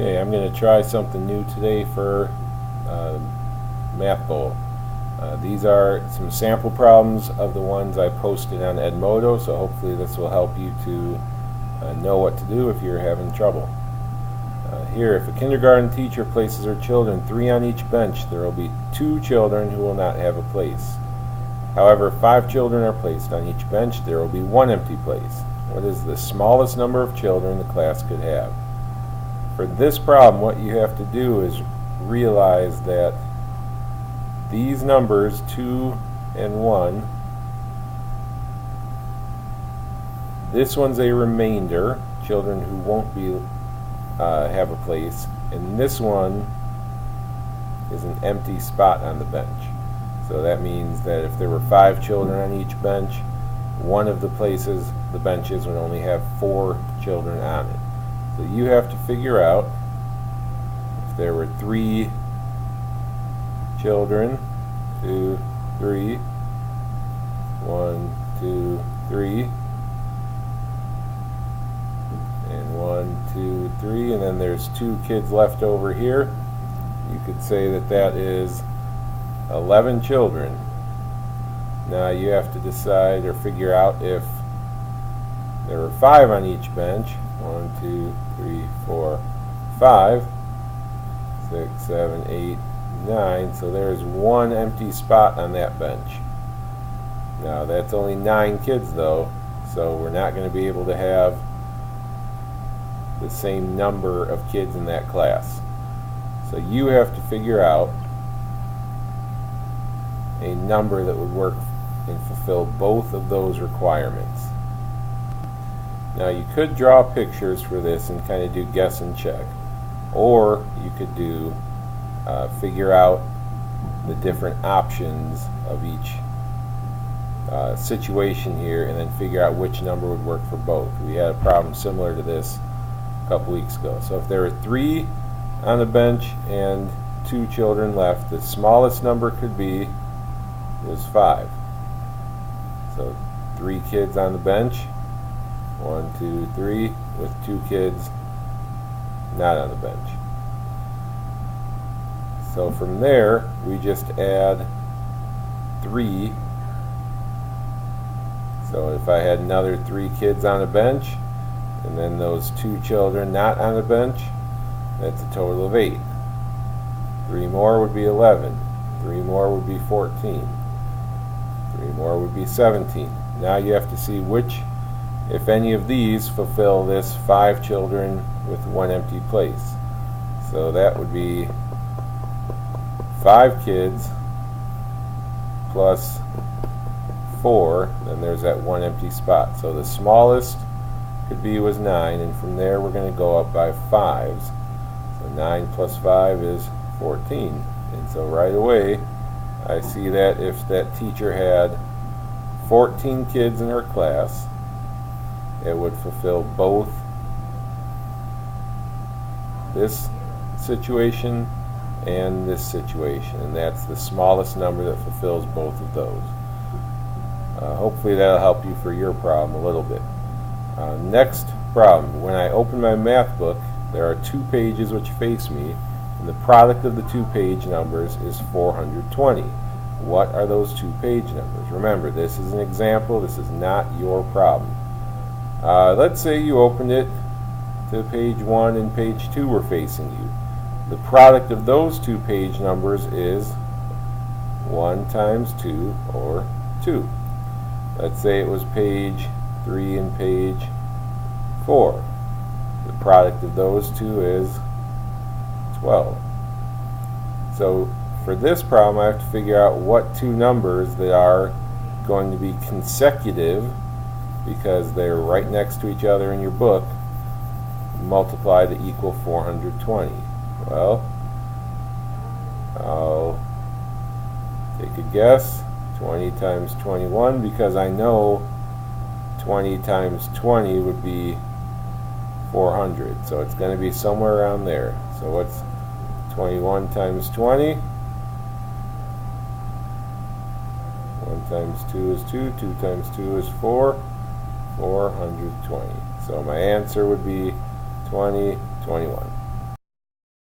Okay, I'm going to try something new today for Math Bowl. These are some sample problems of the ones I posted on Edmodo, so hopefully this will help you to know what to do if you're having trouble. Here, if a kindergarten teacher places her children 3 on each bench, there will be 2 children who will not have a place. However, if 5 children are placed on each bench, there will be 1 empty place. What is the smallest number of children the class could have? For this problem, what you have to do is realize that these numbers, 2 and 1, this one's a remainder, children who won't be have a place, and this one is an empty spot on the bench. So that means that if there were 5 children on each bench, one of the places, the benches, would only have 4 children on it. So you have to figure out if there were 3 children, 2, 3, 1, 2, 3, and 1, 2, 3, and then there's 2 kids left over here. You could say that that is 11 children. Now you have to decide or figure out if there were 5 on each bench. 1, 2, 3, 4, 5, 6, 7, 8, 9. So there's 1 empty spot on that bench. Now that's only 9 kids though, so we're not going to be able to have the same number of kids in that class. So you have to figure out a number that would work and fulfill both of those requirements. Now you could draw pictures for this and kind of do guess and check, or you could do figure out the different options of each situation here and then figure out which number would work for both. We had a problem similar to this a couple weeks ago. So if there were 3 on the bench and 2 children left, the smallest number could be was 5. So 3 kids on the bench, 1, 2, 3, with 2 kids not on the bench. So from there, we just add 3. So if I had another 3 kids on a bench, and then those 2 children not on the bench, that's a total of 8. 3 more would be 11. 3 more would be 14. 3 more would be 17. Now you have to see which, if any of these, fulfill this 5 children with 1 empty place. So that would be 5 kids plus 4, then there's that 1 empty spot. So the smallest could be was 9, and from there we're going to go up by 5s. So 9 plus 5 is 14. And so right away I see that if that teacher had 14 kids in her class, it would fulfill both this situation and this situation, and that's the smallest number that fulfills both of those. Hopefully that'll help you for your problem a little bit. Next problem. When I open my math book, there are 2 pages which face me, and the product of the 2 page numbers is 420. What are those 2 page numbers? Remember, this is an example. This is not your problem. Let's say you opened it to page 1 and page 2 were facing you. The product of those 2 page numbers is 1 times 2, or 2. Let's say it was page 3 and page 4. The product of those 2 is 12. So for this problem, I have to figure out what 2 numbers that are going to be consecutive, because they're right next to each other in your book, multiply to equal 420. Well, I'll take a guess. 20 times 21, because I know 20 times 20 would be 400. So it's going to be somewhere around there. So what's 21 times 20? 1 times 2 is 2. 2 times 2 is 4. 420. So my answer would be 20, 21.